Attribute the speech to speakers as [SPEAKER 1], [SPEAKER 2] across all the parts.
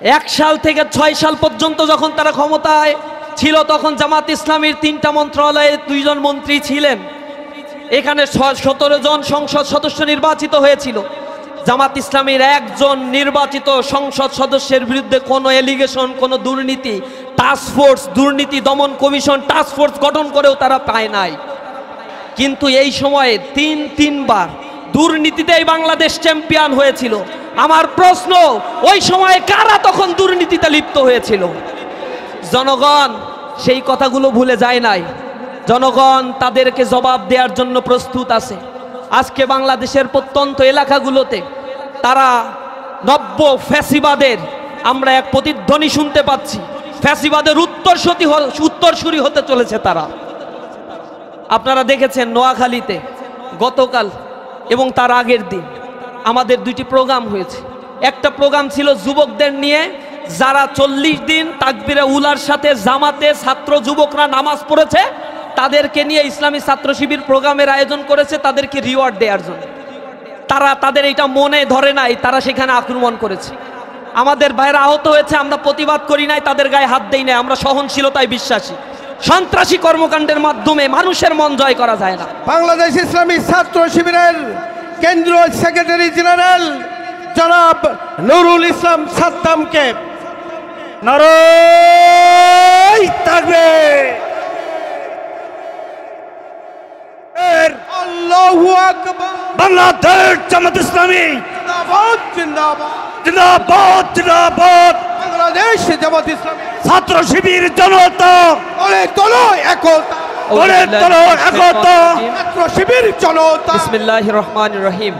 [SPEAKER 1] 1 সাল থেকে 6 সাল পর্যন্ত যখন তারা ক্ষমতায় ছিল তখন জামাত ইসলামীর 3টা মন্ত্রণালয়ে 2 জন মন্ত্রী ছিলেন। এখানে 17 জন সংসদ সদস্য নির্বাচিত হয়েছিল। জামাত ইসলামীর একজন নির্বাচিত সংসদ সদস্যের বিরুদ্ধে কোনো এলিগেশন, কোনো দুর্নীতি, টাস্কফোর্স, দুর্নীতি দমন কমিশন টাস্কফোর্স গঠন করেও তারা পায় নাই। কিন্তু এই সময়ে তিনবার দুর্নীতিতেই বাংলাদেশ চ্যাম্পিয়ন হয়েছিল। আমার প্রশ্ন, ওই সময়ে কারা তখন দুর্নীতিতে লিপ্ত হয়েছিল? জনগণ সেই কথাগুলো ভুলে যায় নাই। জনগণ তাদেরকে জবাব দেওয়ার জন্য প্রস্তুত আছে। আজকে বাংলাদেশের প্রত্যন্ত এলাকাগুলোতে তারা নব্য ফ্যাসিবাদের আমরা এক প্রতিধ্বনি শুনতে পাচ্ছি। ফ্যাসিবাদের উত্তরসূরি হতে চলেছে তারা। আপনারা দেখেছেন নোয়াখালীতে গতকাল এবং তার আগের দিন আমাদের 2টি প্রোগ্রাম হয়েছে। একটা প্রোগ্রাম ছিল যুবকদের নিয়ে, যারা 40 দিন তাকবীরে উলার সাথে জামাতে ছাত্র যুবকরা নামাজ পড়েছে তাদেরকে নিয়ে ইসলামী ছাত্র শিবির প্রোগ্রামের আয়োজন করেছে তাদেরকে রিওয়ার্ড দেওয়ার জন্য। তাদের এটা মনে ধরে নাই, তারা সেখানে আক্রমণ করেছে। আমাদের ভাইরা আহত হয়েছে, আমরা প্রতিবাদ করি নাই, তাদের গায়ে হাত দেই নাই। আমরা সহনশীলতায় বিশ্বাসী। সন্ত্রাসী কর্মকাণ্ডের মাধ্যমে মানুষের মন জয় করা যায় না।
[SPEAKER 2] বাংলাদেশ ইসলামী ছাত্র শিবিরের কেন্দ্রীয় সেক্রেটারি জেনারেল জনাব নুরুল ইসলাম সাদ্দামকে নারায়ে তাকবীর, আল্লাহু আকবার।
[SPEAKER 3] বাংলাদেশ জামাত ইসলামী
[SPEAKER 2] জিন্দাবাদ জিন্দাবাদ
[SPEAKER 3] জিন্দাবাদ জিন্দাবাদ।
[SPEAKER 2] বাংলাদেশ জামাত ইসলামী
[SPEAKER 3] ছাত্র শিবির জনতা
[SPEAKER 2] গড়ে তোলো একতা,
[SPEAKER 3] গড়ে তোলো একতা।
[SPEAKER 2] ছাত্র শিবির জনতা।
[SPEAKER 1] বিসমিল্লাহির রহমানির রহিম।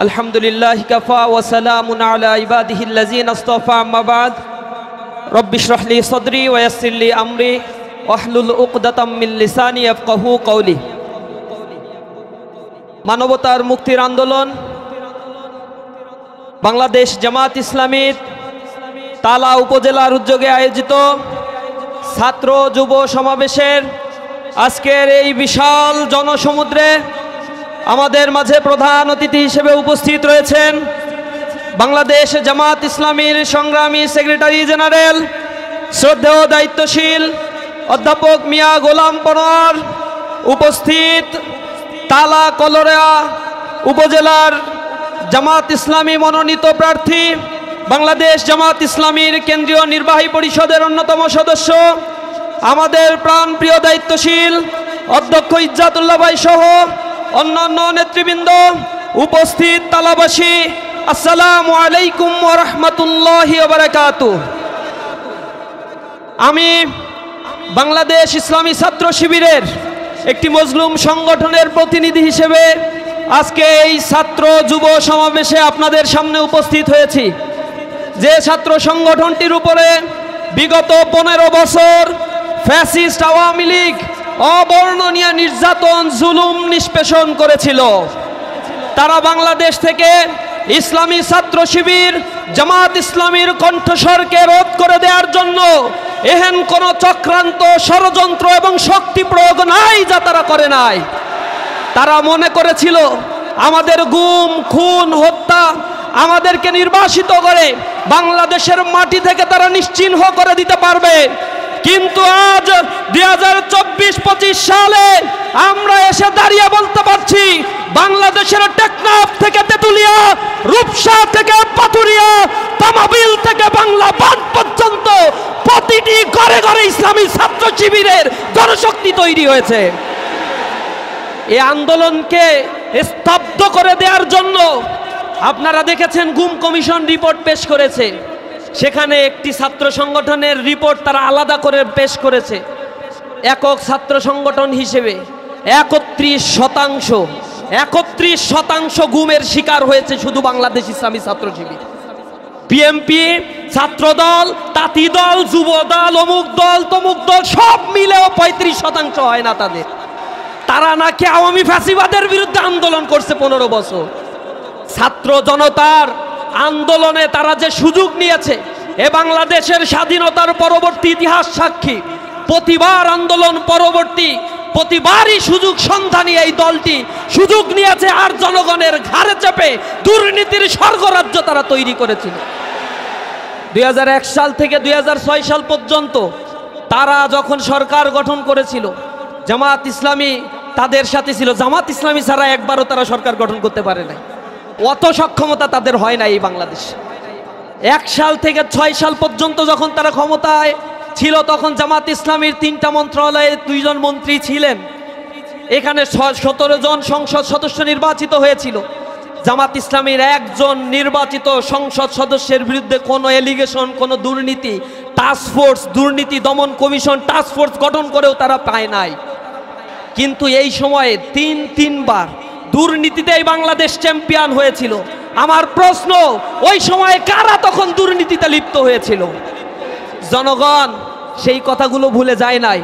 [SPEAKER 1] আলহামদুলিল্লাহি কাফা ওয়া সালামুন আলা ইবাদিহিল্লাযিনা ইসতাফা, আম্মা বাদ। রব্বি ইশরাহ লি সাদরি ওয়া ইয়াসসির লি আমরি ওয়াহলুল উকদাতাম মিন লিসানি ইয়াফকাহু কওলি। মানবতার মুক্তির আন্দোলন বাংলাদেশ জামাত ইসলামীর তালা উপজেলার উদ্যোগে আয়োজিত ছাত্র যুব সমাবেশের আজকের এই বিশাল জনসমুদ্রে আমাদের মাঝে প্রধান অতিথি হিসেবে উপস্থিত রয়েছেন বাংলাদেশ জামাত ইসলামীর সংগ্রামী সেক্রেটারি জেনারেল শ্রদ্ধেয় দায়িত্বশীল অধ্যাপক মিয়া গোলাম পরোয়ার, উপস্থিত তালা কলোরা উপজেলার জামাত ইসলামী মনোনীত প্রার্থী, বাংলাদেশ জামাত ইসলামীর কেন্দ্রীয় নির্বাহী পরিষদের অন্যতম সদস্য, আমাদের প্রাণপ্রিয় দায়িত্বশীল অধ্যক্ষ ইজ্জাতুল্লাহ ভাই সহ অন্যান্য নেতৃবৃন্দ, উপস্থিত তালাবাসী, আসসালামু আলাইকুম ওয়া রাহমাতুল্লাহি ওয়া বারাকাতুহু। আমি বাংলাদেশ ইসলামী ছাত্র শিবিরের একটি মজলুম সংগঠনের প্রতিনিধি হিসেবে আজকে এই ছাত্র যুব সমাবেশে আপনাদের সামনে উপস্থিত হয়েছি। যে ছাত্র সংগঠনটির উপরে বিগত 15 বছর ফ্যাসিস্ট আওয়ামী লীগ অবর্ণনীয় নির্যাতন জুলুম নিষ্পেষণ করেছিল, তারা বাংলাদেশ থেকে ইসলামী ছাত্র শিবির জামাত ইসলামীর কণ্ঠস্বরকে রোধ করে দেওয়ার জন্য এহেন কোন চক্রান্ত, ষড়যন্ত্র এবং শক্তি প্রয়োগ নাই যা তারা করে নাই। তারা মনে করেছিল আমাদের গুম, খুন, হত্যা, আমাদেরকে নির্বাসিত করে বাংলাদেশের মাটি থেকে তারা নিশ্চিহ্ন করে দিতে পারবে। কিন্তু আজ 2024-25 সালে আমরা এসে দাঁড়িয়ে বলতে পারছি বাংলাদেশের টেকনাফ থেকে তেতুলিয়া, রূপসা থেকে পাথুরিয়া, তামাবিল থেকে বাংলা বাঁধ পর্যন্ত প্রতিটি ঘরে ঘরে ইসলামী ছাত্র শিবিরের জনশক্তি তৈরি হয়েছে। এই আন্দোলনকে স্তব্ধ করে দেওয়ার জন্য আপনারা দেখেছেন গুম কমিশন রিপোর্ট পেশ করেছে। সেখানে একটি ছাত্র সংগঠনের রিপোর্ট তারা আলাদা করে পেশ করেছে। একক ছাত্র সংগঠন হিসেবে 31% গুমের শিকার হয়েছে শুধু বাংলাদেশ ইসলামী ছাত্র শিবির। বিএনপি, ছাত্রদল, তাঁতি দল, যুব দল, অমুক দল, তমুক দল সব মিলেও 35% হয় না তাদের। তারা নাকি আওয়ামী ফ্যাসিবাদের বিরুদ্ধে আন্দোলন করছে 15 বছর। ছাত্র জনতার আন্দোলনে তারা যে সুযোগ নিয়েছে এ বাংলাদেশের স্বাধীনতার পরবর্তী ইতিহাস সাক্ষী। প্রতিবার আন্দোলন পরবর্তী প্রতিবারই সুযোগ সন্ধানী এই দলটি সুযোগ নিয়েছে আর জনগণের ঘাড়ে চেপে দুর্নীতির স্বর্গরাজ্য তারা তৈরি করেছিল। 2001 সাল থেকে 2006 সাল পর্যন্ত তারা যখন সরকার গঠন করেছিল, জামাত ইসলামী তাদের সাথে ছিল। জামাত ইসলামী ছাড়া একবারও তারা সরকার গঠন করতে পারে নাই, অত সক্ষমতা তাদের হয় না এই বাংলাদেশ। 1 সাল থেকে 6 সাল পর্যন্ত যখন তারা ক্ষমতায় ছিল, তখন জামাত ইসলামীর 3টা মন্ত্রণালয়ে 2 জন মন্ত্রী ছিলেন। এখানে 17 জন সংসদ সদস্য নির্বাচিত হয়েছিল। জামাত ইসলামীর একজন নির্বাচিত সংসদ সদস্যের বিরুদ্ধে কোনো এলিগেশন, কোনো দুর্নীতি, টাস্কফোর্স, দুর্নীতি দমন কমিশন টাস্কফোর্স গঠন করেও তারা পায় নাই। কিন্তু এই সময়ে তিনবার দুর্নীতিতেই বাংলাদেশ চ্যাম্পিয়ন হয়েছিল। আমার প্রশ্ন, ওই সময়ে কারা তখন দুর্নীতিতে লিপ্ত হয়েছিল? জনগণ সেই কথাগুলো ভুলে যায় নাই।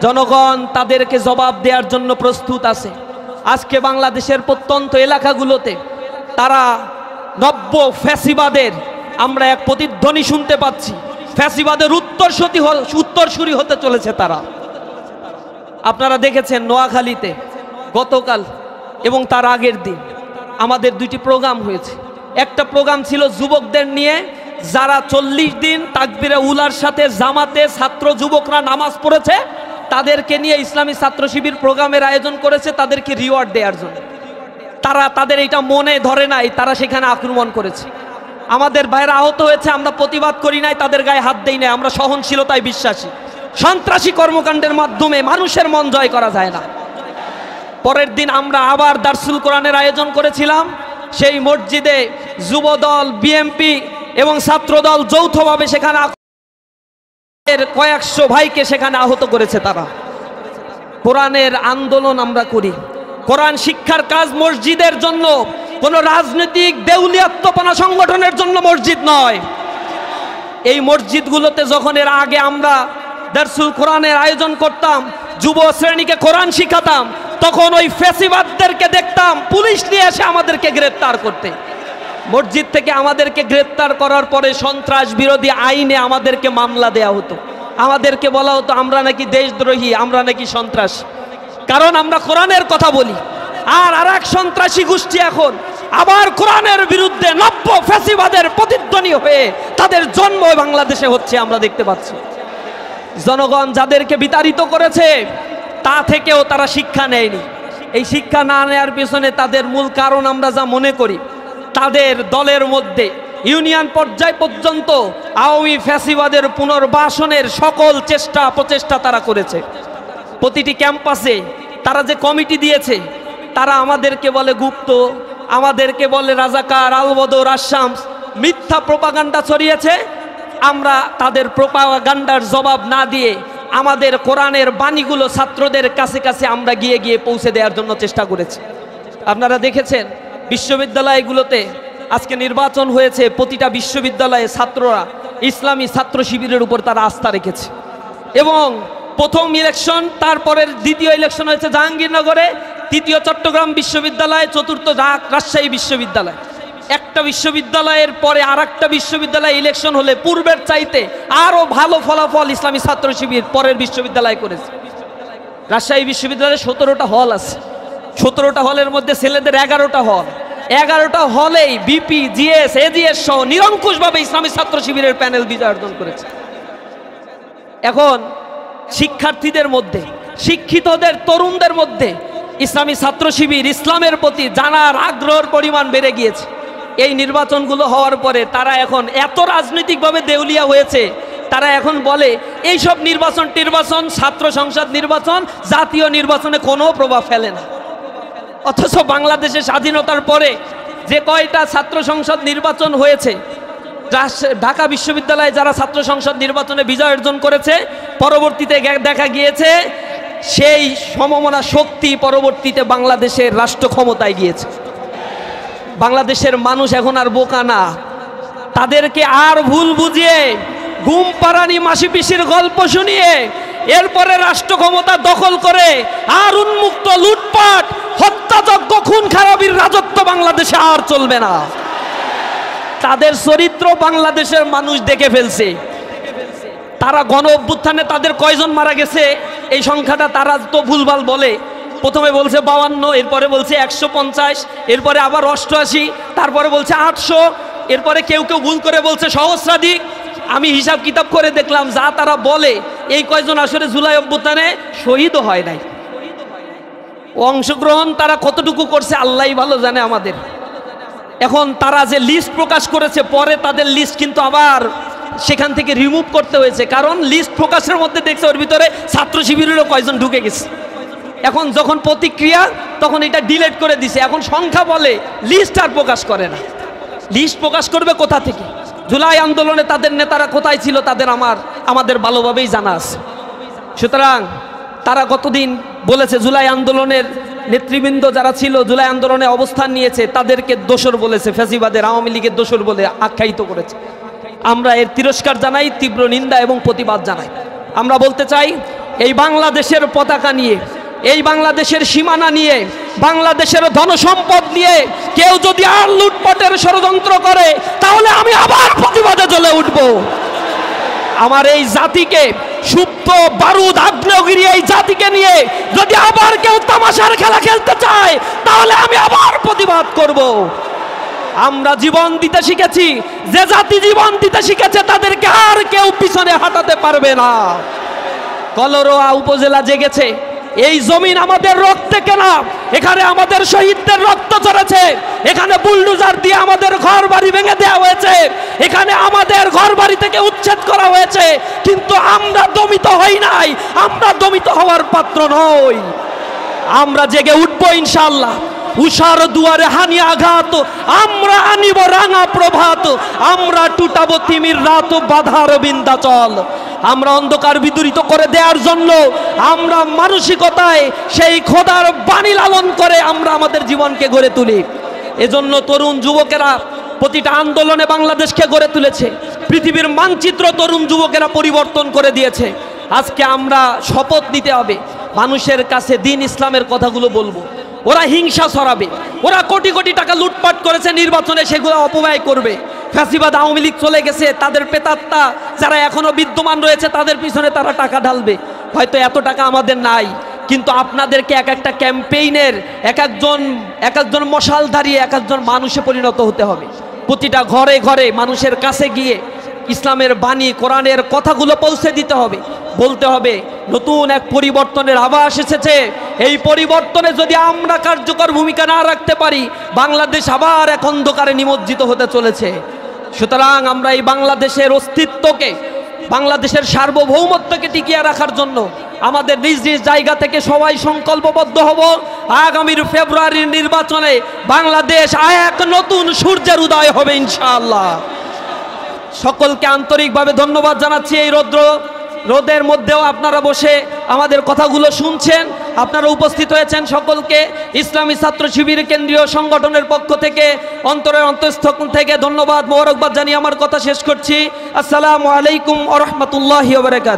[SPEAKER 1] জনগণ তাদেরকে জবাব দেওয়ার জন্য প্রস্তুত আছে। আজকে বাংলাদেশের প্রত্যন্ত এলাকাগুলোতে তারা নব্য ফ্যাসিবাদের আমরা এক প্রতিধ্বনি শুনতে পাচ্ছি। ফ্যাসিবাদের উত্তরসূরি হতে চলেছে তারা। আপনারা দেখেছেন নোয়াখালীতে গতকাল এবং তার আগের দিন আমাদের 2টি প্রোগ্রাম হয়েছে। একটা প্রোগ্রাম ছিল যুবকদের নিয়ে, যারা 40 দিন তাকবীরে উলার সাথে জামাতে ছাত্র যুবকরা নামাজ পড়েছে, তাদেরকে নিয়ে ইসলামী ছাত্র শিবির প্রোগ্রামের আয়োজন করেছে তাদেরকে রিওয়ার্ড দেওয়ার জন্য। তাদের এটা মনে ধরে নাই, তারা সেখানে আক্রমণ করেছে। আমাদের ভাইরা আহত হয়েছে, আমরা প্রতিবাদ করি নাই, তাদের গায়ে হাত দেই নাই। আমরা সহনশীলতায় বিশ্বাসী। সন্ত্রাসী কর্মকাণ্ডের মাধ্যমে মানুষের মন জয় করা যায় না। পরের দিন আমরা আবার দারসুল কোরআনের আয়োজন করেছিলাম। সেই মসজিদে যুবদল, বিএমপি এবং ছাত্রদল যৌথভাবে সেখানে কয়েকশো ভাইকে সেখানে আহত করেছে তারা। কোরআনের আন্দোলন আমরা করি, কোরআন শিক্ষার কাজ মসজিদের জন্য, কোন রাজনৈতিক দেউলিয়াত্মপনা সংগঠনের জন্য মসজিদ নয়। এই মসজিদগুলোতে যখন এর আগে আমরা দারসুল কোরআনের আয়োজন করতাম, যুব শ্রেণীকে কোরআন শিখাতাম, তখন ওই ফ্যাসিবাদদেরকে দেখতাম পুলিশ নিয়ে এসে আমাদেরকে গ্রেফতার করতে। মসজিদ থেকে আমাদেরকে গ্রেফতার করার পরে সন্ত্রাস বিরোধী আইনে আমাদেরকে মামলা দেয়া হতো। আমাদেরকে বলা হতো আমরা নাকি দেশদ্রোহী, আমরা নাকি সন্ত্রাস, কারণ আমরা কোরআনের কথা বলি। আর এক সন্ত্রাসী গোষ্ঠী এখন আবার কোরআনের বিরুদ্ধে নব্য ফ্যাসিবাদের প্রতিধ্বনি হয়ে তাদের জন্ম বাংলাদেশে হচ্ছে, আমরা দেখতে পাচ্ছি। জনগণ যাদেরকে বিতাড়িত করেছে তা থেকেও তারা শিক্ষা নেয়নি। এই শিক্ষা না নেওয়ার পিছনে তাদের মূল কারণ আমরা যা মনে করি, তাদের দলের মধ্যে ইউনিয়ন পর্যায় পর্যন্ত আওয়ামী ফ্যাসিবাদের পুনর্বাসনের সকল প্রচেষ্টা তারা করেছে। প্রতিটি ক্যাম্পাসে তারা যে কমিটি দিয়েছে, তারা আমাদেরকে বলে গুপ্ত, আমাদেরকে বলে রাজাকার, আলবদর, আশামস, মিথ্যা প্রোপাগান্ডা ছড়িয়েছে। আমরা তাদের প্রোপাগান্ডার জবাব না দিয়ে আমাদের কোরআনের বাণীগুলো ছাত্রদের কাছে কাছে আমরা গিয়ে পৌঁছে দেওয়ার জন্য চেষ্টা করেছি। আপনারা দেখেছেন বিশ্ববিদ্যালয়গুলোতে আজকে নির্বাচন হয়েছে, প্রতিটা বিশ্ববিদ্যালয়ে ছাত্ররা ইসলামী ছাত্র শিবিরের উপর তারা আস্থা রেখেছে। এবং প্রথম ইলেকশন, তারপরের দ্বিতীয় ইলেকশন হয়েছে জাহাঙ্গীরনগরে, তৃতীয় চট্টগ্রাম বিশ্ববিদ্যালয়, চতুর্থ রাজশাহী বিশ্ববিদ্যালয়। একটা বিশ্ববিদ্যালয়ের পরে আর একটা বিশ্ববিদ্যালয় ইলেকশন হলে পূর্বের চাইতে আরো ভালো ফলাফল ইসলামী ছাত্র শিবির পরের বিশ্ববিদ্যালয় করেছে। রাজশাহী বিশ্ববিদ্যালয়ে 17টা হল আছে, 17টা হলের মধ্যে ছেলেদের 11টা হল, 11টা হলেই বিপি, জিএস, এজিএস সহ নিরঙ্কুশভাবে ইসলামী ছাত্র শিবিরের প্যানেল বিজয় অর্জন করেছে। এখন শিক্ষার্থীদের মধ্যে, শিক্ষিতদের, তরুণদের মধ্যে ইসলামী ছাত্র শিবির ইসলামের প্রতি জানার আগ্রহের পরিমাণ বেড়ে গিয়েছে। এই নির্বাচনগুলো হওয়ার পরে তারা এখন এত রাজনৈতিকভাবে দেউলিয়া হয়েছে, তারা এখন বলে এইসব নির্বাচন ছাত্র সংসদ নির্বাচন জাতীয় নির্বাচনে কোনো প্রভাব ফেলে না। অথচ বাংলাদেশের স্বাধীনতার পরে যে কয়টা ছাত্র সংসদ নির্বাচন হয়েছে, ঢাকা বিশ্ববিদ্যালয়ে যারা ছাত্র সংসদ নির্বাচনে বিজয় অর্জন করেছে, পরবর্তীতে দেখা গিয়েছে সেই সমমনা শক্তি পরবর্তীতে বাংলাদেশের রাষ্ট্র ক্ষমতায় গিয়েছে। বাংলাদেশের মানুষ এখন আর বোকা না, তাদেরকে আর ভুল বুঝিয়ে ঘুম পাড়ানি মাসি পিসির গল্প শুনিয়ে এরপরে রাষ্ট্র ক্ষমতা দখল করে আর উন্মুক্ত লুটপাট, হত্যাযজ্ঞ, খুন খারাপির রাজত্ব বাংলাদেশে আর চলবে না। তাদের চরিত্র বাংলাদেশের মানুষ দেখে ফেলছে। তারা গণ অভ্যুত্থানে তাদের কয়জন মারা গেছে এই সংখ্যাটা তারা তো ভুলভাল বলে। প্রথমে বলছে 52, এরপরে বলছে 150, এরপরে আবার 88, তারপরে বলছে 800, এরপরে কেউ ভুল করে বলছে সহস্রাধিক। আমি হিসাব কিতাব করে দেখলাম যা তারা বলে এই কয়জন আসলে জুলাই অভ্যুত্থানে শহীদও হয় নাই। অংশগ্রহণ তারা কতটুকু করছে আল্লাহই ভালো জানে আমাদের। এখন তারা যে লিস্ট প্রকাশ করেছে, পরে তাদের লিস্ট কিন্তু আবার সেখান থেকে রিমুভ করতে হয়েছে, কারণ লিস্ট প্রকাশের মধ্যে দেখছে ওর ভিতরে ছাত্র শিবিরেরও কয়জন ঢুকে গেছে। এখন যখন প্রতিক্রিয়া তখন এটা ডিলিট করে দিছে। এখন সংখ্যা বলে, লিস্ট আর প্রকাশ করে না। লিস্ট প্রকাশ করবে কোথা থেকে? জুলাই আন্দোলনে তাদের নেতারা কোথায় ছিল তাদের আমাদের ভালোভাবেই জানা আছে। সুতরাং তারা কতদিন বলেছে, জুলাই আন্দোলনের নেতৃবৃন্দ যারা ছিল জুলাই আন্দোলনে অবস্থান নিয়েছে তাদেরকে দোসর বলেছে, ফ্যাসিবাদের আওয়ামী লীগের দোসর বলে আখ্যায়িত করেছে। আমরা এর তিরস্কার জানাই, তীব্র নিন্দা এবং প্রতিবাদ জানাই। আমরা বলতে চাই, এই বাংলাদেশের পতাকা নিয়ে, এই বাংলাদেশের সীমানা নিয়ে, বাংলাদেশের ধনসম্পদ নিয়ে কেউ যদি আর লুটপাটের ষড়যন্ত্র করে তাহলে আমি আবার প্রতিবাদে জ্বলে উঠব। আমার এই জাতিকে, সুপ্ত বারুদ আগ্নেয়গিরি এই জাতিকে নিয়ে যদি আবার কেউ তামাশার খেলা খেলতে চায় তাহলে আমি আবার প্রতিবাদ করব। আমরা জীবন দিতে শিখেছি, যে জাতি জীবন দিতে শিখেছে তাদেরকে আর কেউ পিছনে হাঁটাতে পারবে না। কলরোয়া উপজেলা জেগেছে, এই জমিন আমাদের রক্তে কেনা, এখানে আমাদের শহীদদের রক্ত ঝরেছে, এখানে বুলডোজার দিয়ে আমাদের ঘর বাড়ি ভেঙে দেওয়া হয়েছে, এখানে আমাদের ঘর বাড়ি থেকে উচ্ছেদ করা হয়েছে, কিন্তু আমরা দমিত হই নাই, আমরা দমিত হওয়ার পাত্র নই। আমরা জেগে উঠবো ইনশাআল্লাহ। উষার দুয়ারে হানি আঘাত, আমরা আনিব রাঙা প্রভাত, আমরা টুটাবো তিমির রাত বাধার বিন্ধ্যাচল। আমরা অন্ধকার বিদূরিত করে দেওয়ার জন্য আমরা মানসিকতায় সেই খোদার বাণী লালন করে আমরা আমাদের জীবনকে গড়ে তুলি। এজন্য তরুণ যুবকেরা প্রতিটা আন্দোলনে বাংলাদেশকে গড়ে তুলেছে, পৃথিবীর মানচিত্র তরুণ যুবকেরা পরিবর্তন করে দিয়েছে। আজকে আমরা শপথ নিতে হবে, মানুষের কাছে দিন ইসলামের কথাগুলো বলবো। ওরা হিংসা ছড়াবে, ওরা কোটি কোটি টাকা লুটপাট করেছে নির্বাচনে, সেগুলো অপব্যয় করবে। ফ্যাসিবাদ আওয়ামী লীগ চলে গেছে, তাদের প্রেতাত্মা যারা এখনো বিদ্যমান রয়েছে তাদের পিছনে তারা টাকা ঢালবে। হয়তো এত টাকা আমাদের নাই, কিন্তু আপনাদেরকে এক একটা ক্যাম্পেইনের এক একজন মশালধারী এক একজন মানুষে পরিণত হতে হবে। প্রতিটা ঘরে ঘরে মানুষের কাছে গিয়ে ইসলামের বাণী, কোরআনের কথাগুলো পৌঁছে দিতে হবে। বলতে হবে নতুন এক পরিবর্তনের আভাস এসেছে, এই পরিবর্তনে যদি আমরা কার্যকর ভূমিকা না রাখতে পারি বাংলাদেশ আবার এক অন্ধকারে নিমজ্জিত হতে চলেছে। সুতরাং আমরা এই বাংলাদেশের অস্তিত্বকে, বাংলাদেশের সার্বভৌমত্বকে টিকিয়ে রাখার জন্য আমাদের নিজ নিজ জায়গা থেকে সবাই সংকল্পবদ্ধ হব। আগামীর ফেব্রুয়ারির নির্বাচনে বাংলাদেশ এক নতুন সূর্যের উদয় হবে ইনশাআল্লাহ। সকলকে আন্তরিকভাবে ধন্যবাদ জানাচ্ছি। এই রোদের মধ্যেও আপনারা বসে আমাদের কথাগুলো শুনছেন, আপনারা উপস্থিত হয়েছেন। সকলকে ইসলামী ছাত্র শিবির কেন্দ্রীয় সংগঠনের পক্ষ থেকে অন্তরের অন্তঃস্থল থেকে ধন্যবাদ, মোবারকবাদ জানিয়ে আমার কথা শেষ করছি। আসসালামু আলাইকুম ওয়া রাহমাতুল্লাহি ওয়া বারাকাতুহু।